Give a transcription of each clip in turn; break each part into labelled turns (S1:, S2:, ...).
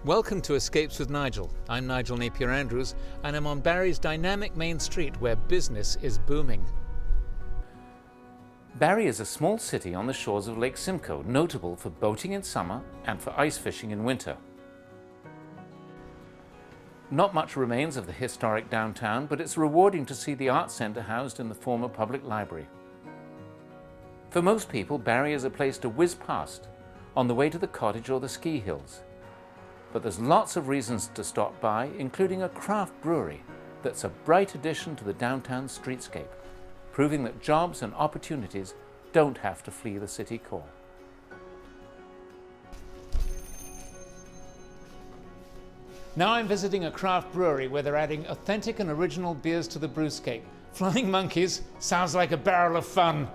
S1: Welcome to Escapes with Nigel. I'm Nigel Napier-Andrews and I'm on Barrie's dynamic main street where business is booming. Barrie is a small city on the shores of Lake Simcoe, notable for boating in summer and for ice fishing in winter. Not much remains of the historic downtown, but it's rewarding to see the arts centre housed in the former public library. For most people, Barrie is a place to whiz past on the way to the cottage or the ski hills. But there's lots of reasons to stop by, including a craft brewery that's a bright addition to the downtown streetscape, proving that jobs and opportunities don't have to flee the city core. Now I'm visiting a craft brewery where they're adding authentic and original beers to the brewscape. Flying Monkeys sounds like a barrel of fun.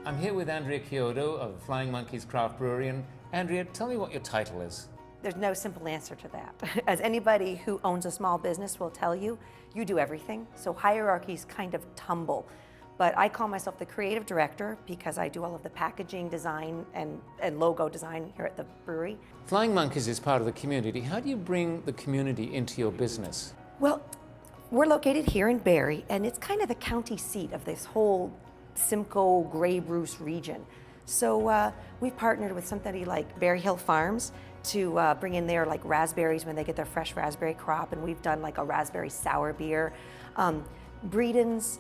S1: I'm here with Andrea Chiodo of Flying Monkeys Craft Brewery. And Andrea, tell me what your title is.
S2: There's no simple answer to that. As anybody who owns a small business will tell you, you do everything. So hierarchies kind of tumble. But I call myself the creative director because I do all of the packaging design and logo design here at the brewery.
S1: Flying Monkeys is part of the community. How do you bring the community into your business?
S2: Well, we're located here in Barrie, and it's kind of the county seat of this whole Simcoe, Grey Bruce region. So we've partnered with somebody like Barrie Hill Farms to bring in their like raspberries when they get their fresh raspberry crop, and we've done like a raspberry sour beer. Breeden's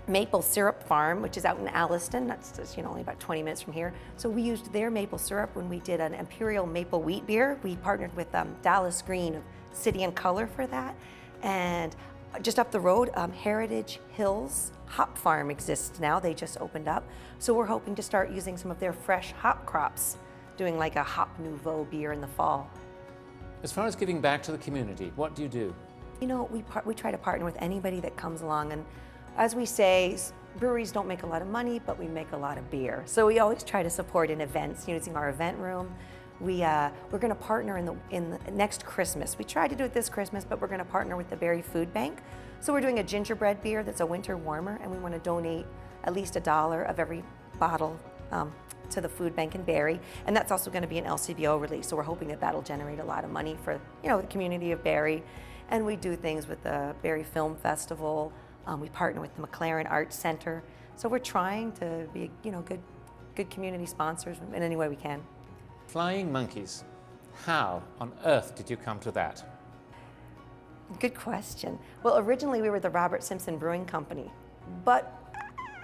S2: Maple Syrup Farm, which is out in Alliston, that's just, only about 20 minutes from here. So we used their maple syrup when we did an Imperial Maple Wheat beer. We partnered with Dallas Green of City and Color for that. And just up the road, Heritage Hills Hop Farm exists now. They just opened up. So we're hoping to start using some of their fresh hop crops, doing like a Hop Nouveau beer in the fall.
S1: As far as giving back to the community, what do you do?
S2: We try to partner with anybody that comes along, and as we say, breweries don't make a lot of money, but we make a lot of beer. So we always try to support in events, using our event room. We're going to partner in the next Christmas. We tried to do it this Christmas, but we're going to partner with the Barrie Food Bank. So we're doing a gingerbread beer that's a winter warmer, and we want to donate at least $1 of every bottle to the food bank in Barrie. And that's also going to be an LCBO release. So we're hoping that that'll generate a lot of money for the community of Barrie. And we do things with the Barrie Film Festival. We partner with the McLaren Arts Center. So we're trying to be good community sponsors in any way we can.
S1: Flying Monkeys. How on earth did you come to that?
S2: Good question. Well, originally we were the Robert Simpson Brewing Company, but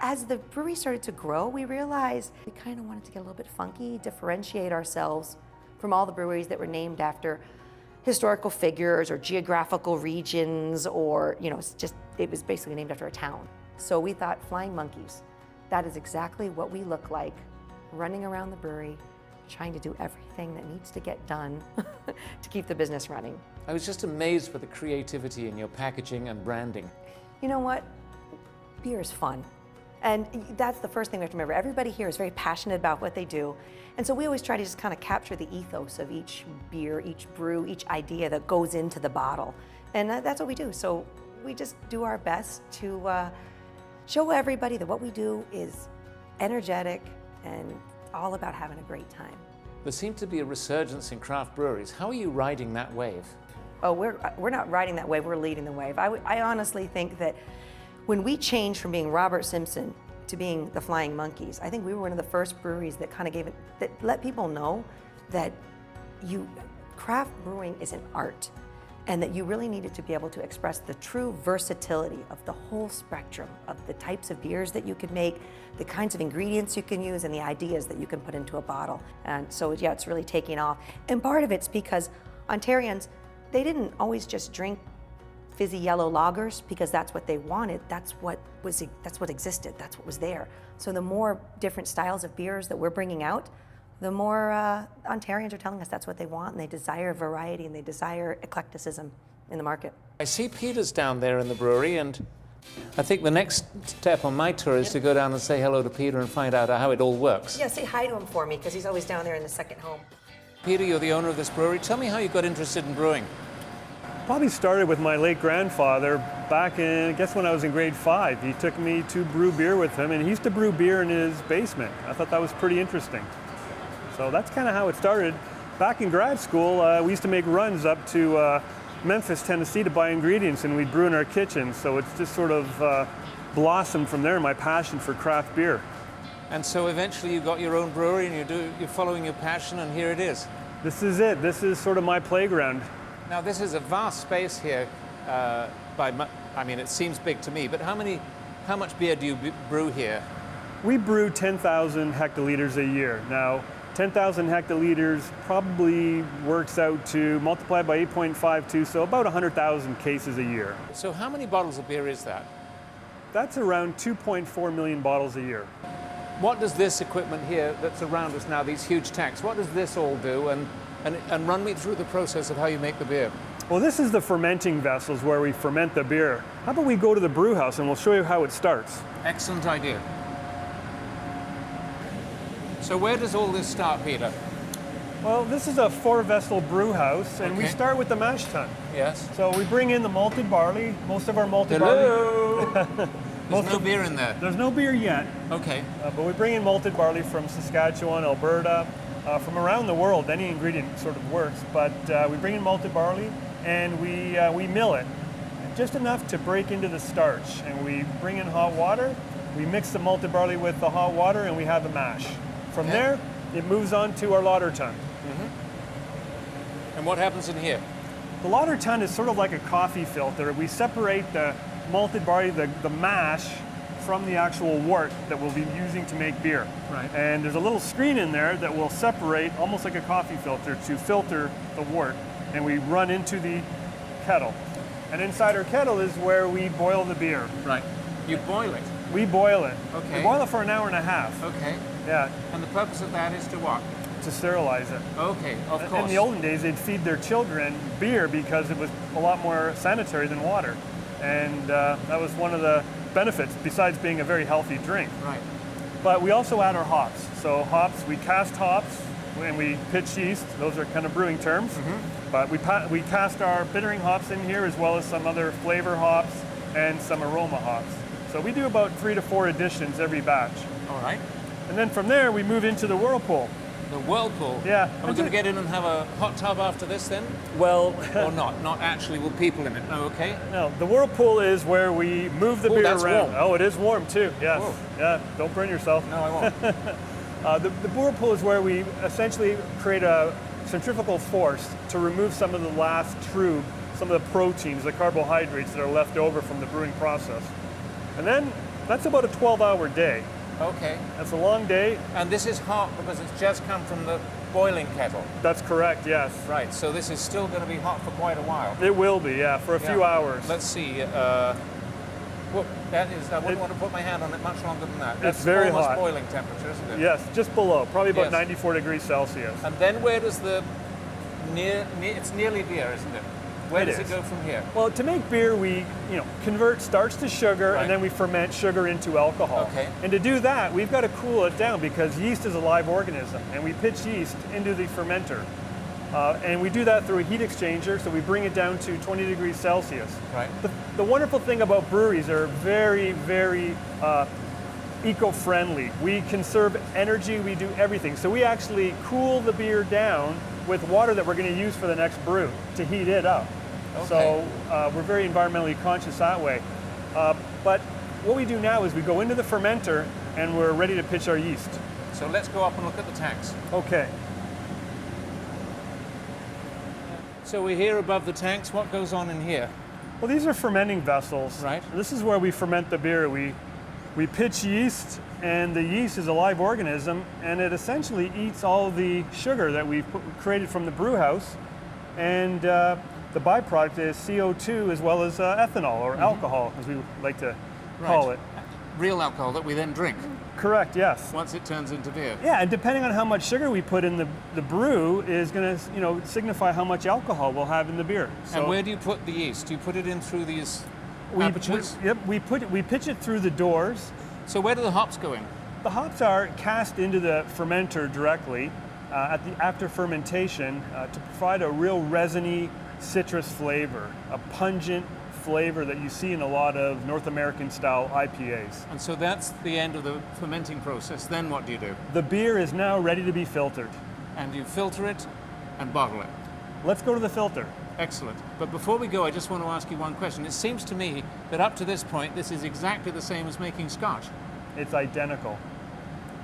S2: as the brewery started to grow, we realized we kind of wanted to get a little bit funky, differentiate ourselves from all the breweries that were named after historical figures or geographical regions, or it was basically named after a town. So we thought Flying Monkeys, that is exactly what we look like, running around the brewery, trying to do everything that needs to get done to keep the business running.
S1: I was just amazed by the creativity in your packaging and branding.
S2: You know what? Beer is fun. And that's the first thing we have to remember. Everybody here is very passionate about what they do. And so we always try to just kind of capture the ethos of each beer, each brew, each idea that goes into the bottle. And that's what we do. So we just do our best to show everybody that what we do is energetic and all about having a great time.
S1: There seemed to be a resurgence in craft breweries. How are you riding that wave?
S2: Oh, we're not riding that wave, we're leading the wave. I honestly think that when we changed from being Robert Simpson to being the Flying Monkeys, I think we were one of the first breweries that kind of that let people know that craft brewing is an art, and that you really needed to be able to express the true versatility of the whole spectrum of the types of beers that you could make, the kinds of ingredients you can use, and the ideas that you can put into a bottle. And so, yeah, it's really taking off. And part of it's because Ontarians, they didn't always just drink fizzy yellow lagers because that's what they wanted. That's what existed. That's what was there. So the more different styles of beers that we're bringing out, the more Ontarians are telling us that's what they want, and they desire variety and they desire eclecticism in the market.
S1: I see Peter's down there in the brewery, and I think the next step on my tour is to go down and say hello to Peter and find out how it all works.
S2: Yeah, say hi to him for me, because he's always down there in the second home.
S1: Peter, you're the owner of this brewery. Tell me how you got interested in brewing.
S3: Probably started with my late grandfather back in, I guess when I was in grade 5. He took me to brew beer with him, and he used to brew beer in his basement. I thought that was pretty interesting. So that's kind of how it started. Back in grad school, we used to make runs up to Memphis, Tennessee to buy ingredients, and we'd brew in our kitchen. So it's just sort of blossomed from there, my passion for craft beer.
S1: And so eventually you got your own brewery and you're following your passion, and here it is.
S3: This is it. This is sort of my playground.
S1: Now this is a vast space here. I mean, it seems big to me, but how much beer do you brew here?
S3: We brew 10,000 hectoliters a year. Now, 10,000 hectoliters probably works out to multiply by 8.52, so about 100,000 cases a year.
S1: So how many bottles of beer is that?
S3: That's around 2.4 million bottles a year.
S1: What does this equipment here that's around us now, these huge tanks, what does this all do? And run me through the process of how you make the beer.
S3: Well, this is the fermenting vessels where we ferment the beer. How about we go to the brew house and we'll show you how it starts.
S1: Excellent idea. So where does all this start, Peter?
S3: Well, this is a 4-vessel brew house, and we
S1: Okay.
S3: start with the mash tun.
S1: Yes.
S3: So we bring in the malted barley. Most of our malted
S1: Hello.
S3: barley.
S1: There's no beer in there.
S3: There's no beer yet,
S1: Okay.
S3: but we bring in malted barley from Saskatchewan, Alberta, from around the world. Any ingredient sort of works, but we bring in malted barley and we mill it just enough to break into the starch, and we bring in hot water. We mix the malted barley with the hot water, and we have a mash. From
S1: Okay.
S3: there, it moves on to our lauter tun.
S1: And what happens in here?
S3: The lauter tun is sort of like a coffee filter. We separate the malted barley, the mash, from the actual wort that we'll be using to make beer.
S1: Right.
S3: And there's a little screen in there that will separate, almost like a coffee filter, to filter the wort. And we run into the kettle. And inside our kettle is where we boil the beer.
S1: Right. You boil it.
S3: We boil it.
S1: Okay.
S3: We boil it for an hour and a half.
S1: Okay.
S3: Yeah,
S1: And the purpose of that is to what?
S3: to sterilize it.
S1: Okay, of course.
S3: In the olden days, they'd feed their children beer because it was a lot more sanitary than water. And that was one of the benefits, besides being a very healthy drink.
S1: Right.
S3: But we also add our hops. So hops, we cast hops and we pitch yeast. Those are kind of brewing terms. But we cast our bittering hops in here, as well as some other flavor hops and some aroma hops. So we do about 3 to 4 additions every batch.
S1: All right.
S3: And then from there, we move into the whirlpool.
S1: The whirlpool.
S3: Yeah.
S1: Are we going to get in and have a hot tub after this then?
S3: Well,
S1: Or not? Not actually with people in it. No, okay.
S3: no, the whirlpool is where we move the
S1: Oh,
S3: beer
S1: that's
S3: around.
S1: warm.
S3: Oh, it is warm too, yes.
S1: Whoa.
S3: Yeah, don't burn yourself.
S1: No, I won't.
S3: The whirlpool is where we essentially create a centrifugal force to remove some of the last trube, some of the proteins, the carbohydrates that are left over from the brewing process. And then that's about a 12-hour day.
S1: Okay.
S3: That's a long day.
S1: And this is hot because it's just come from the boiling kettle.
S3: That's correct, yes.
S1: Right, so this is still going to be hot for quite a while.
S3: It will be, yeah, for a few hours.
S1: Let's see. Well, that is, I wouldn't want to put my hand on it much longer than that. That's
S3: very
S1: almost
S3: hot.
S1: boiling temperature, isn't it?
S3: Yes, just below, probably about
S1: Yes.
S3: 94 degrees Celsius.
S1: And then where does the it's nearly beer, isn't it? Where does it
S3: is.
S1: go from here?
S3: Well, to make beer, we convert starch to sugar,
S1: Right.
S3: and then we ferment sugar into alcohol.
S1: Okay.
S3: And to do that, we've got to cool it down because yeast is a live organism, and we pitch yeast into the fermenter. And we do that through a heat exchanger, so we bring it down to 20 degrees Celsius.
S1: Right.
S3: The wonderful thing about breweries, they're very, very eco-friendly. We conserve energy, we do everything. So we actually cool the beer down with water that we're going to use for the next brew to heat it up.
S1: Okay.
S3: So we're very environmentally conscious that way. But what we do now is we go into the fermenter and we're ready to pitch our yeast.
S1: So let's go up and look at the tanks.
S3: Okay.
S1: So we're here above the tanks. What goes on in here?
S3: Well, these are fermenting vessels.
S1: Right.
S3: This is where we ferment the beer. We pitch yeast, and the yeast is a live organism, and it essentially eats all the sugar that we've created from the brew house, and the byproduct is CO2 as well as ethanol, or alcohol, as we like to call it.
S1: Real alcohol that we then drink
S3: Correct, yes.
S1: once it turns into beer.
S3: Yeah, and depending on how much sugar we put in the brew is going to signify how much alcohol we'll have in the beer.
S1: And where do you put the yeast? Do you put it in through these
S3: we
S1: apertures?
S3: we pitch it through the doors.
S1: So where do the hops go in?
S3: The hops are cast into the fermenter directly after fermentation to provide a real resiny citrus flavor, a pungent flavor that you see in a lot of North American style IPAs.
S1: And so that's the end of the fermenting process. Then what do you do?
S3: The beer is now ready to be filtered.
S1: And you filter it and bottle it.
S3: Let's go to the filter.
S1: Excellent. But before we go, I just want to ask you one question. It seems to me that up to this point, this is exactly the same as making scotch.
S3: It's identical.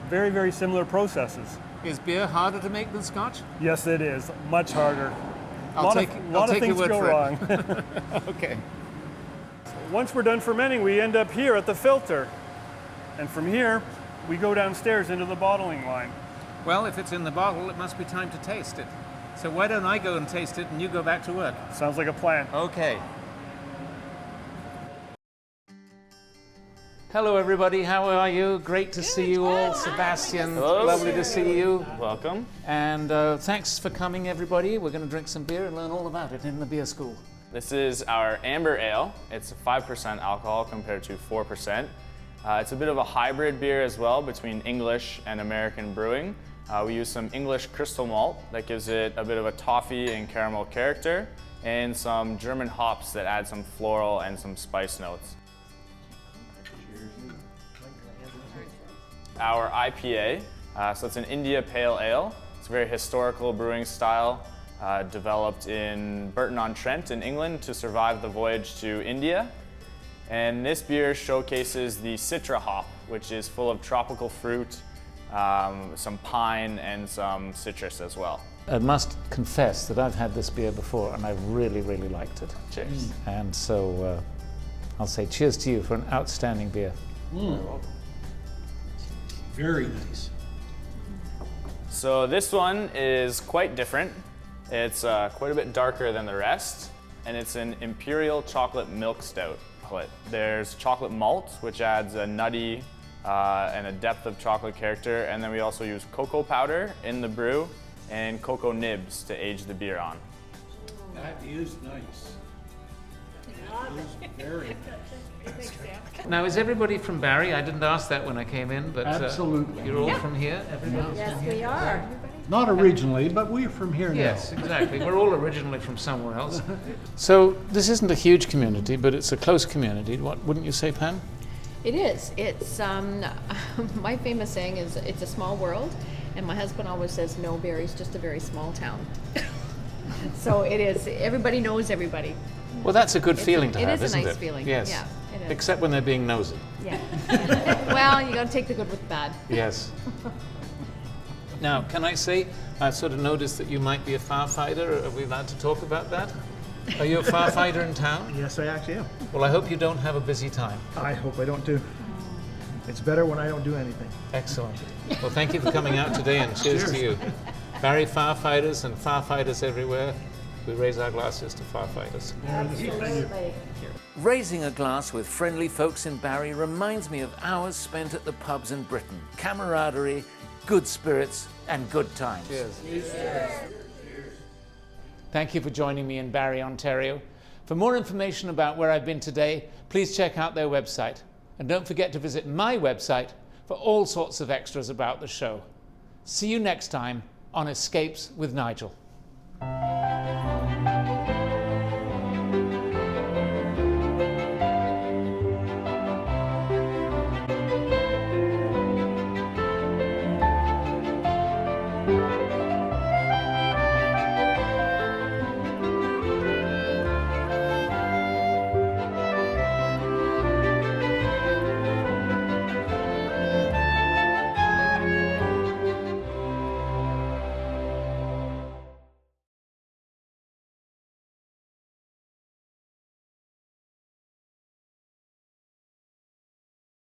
S3: Very, very similar processes.
S1: Is beer harder to make than scotch?
S3: Yes, it is. Much harder.
S1: I'll take
S3: lot of
S1: your
S3: things
S1: word
S3: go
S1: for
S3: wrong.
S1: it. Okay.
S3: Once we're done fermenting, we end up here at the filter. And from here, we go downstairs into the bottling line.
S1: Well, if it's in the bottle, it must be time to taste it. So why don't I go and taste it and you go back to work?
S3: Sounds like a plan.
S1: Okay. Hello everybody, how are you? Great to see you all. Sebastian,
S4: Hello.
S1: lovely to see you.
S4: Welcome.
S1: And thanks for coming everybody. We're going to drink some beer and learn all about it in the beer school.
S4: This is our Amber Ale. It's 5% alcohol compared to 4%. It's a bit of a hybrid beer as well between English and American brewing. We use some English crystal malt that gives it a bit of a toffee and caramel character, and some German hops that add some floral and some spice notes. Our IPA, so it's an India Pale Ale. It's a very historical brewing style, developed in Burton-on-Trent in England to survive the voyage to India. And this beer showcases the Citra hop, which is full of tropical fruit, some pine, and some citrus as well.
S1: I must confess that I've had this beer before and I really, really liked it.
S4: Cheers.
S1: And so I'll say cheers to you for an outstanding beer.
S5: Very nice.
S4: So this one is quite different. It's quite a bit darker than the rest, and it's an Imperial Chocolate Milk Stout. There's chocolate malt, which adds a nutty and a depth of chocolate character, and then we also use cocoa powder in the brew and cocoa nibs to age the beer on.
S5: That is nice. That is very nice.
S1: Now, is everybody from Barrie? I didn't ask that when I came in, but
S5: Absolutely.
S1: you're all from here? Everybody's
S6: Yes,
S1: from here?
S6: we are.
S5: Not originally, but we're from here now.
S1: Yes, exactly. We're all originally from somewhere else. So this isn't a huge community, but it's a close community. What wouldn't you say, Pam?
S6: It is. It's my famous saying is it's a small world, and my husband always says no, Barrie's just a very small town. So it is. Everybody knows everybody.
S1: Well, that's a good feeling to have,
S6: It is
S1: isn't
S6: a nice
S1: it?
S6: feeling.
S1: Yes.
S6: Yeah, it is.
S1: Except when they're being nosy.
S6: Yeah. Well, you got to take the good with the bad.
S1: Yes. Now, can I say, I sort of noticed that you might be a firefighter. Are we allowed to talk about that? Are you a firefighter in town?
S7: Yes, I actually am.
S1: Well, I hope you don't have a busy time.
S7: I hope I don't do. It's better when I don't do anything.
S1: Excellent. Well, thank you for coming out today, and cheers to you. Barrie firefighters and firefighters everywhere. We raise our glasses to firefighters.
S6: Absolutely.
S1: Raising a glass with friendly folks in Barrie reminds me of hours spent at the pubs in Britain. Camaraderie, good spirits, and good times. Cheers. Thank you for joining me in Barrie, Ontario. For more information about where I've been today, please check out their website. And don't forget to visit my website for all sorts of extras about the show. See you next time on Escapes with Nigel.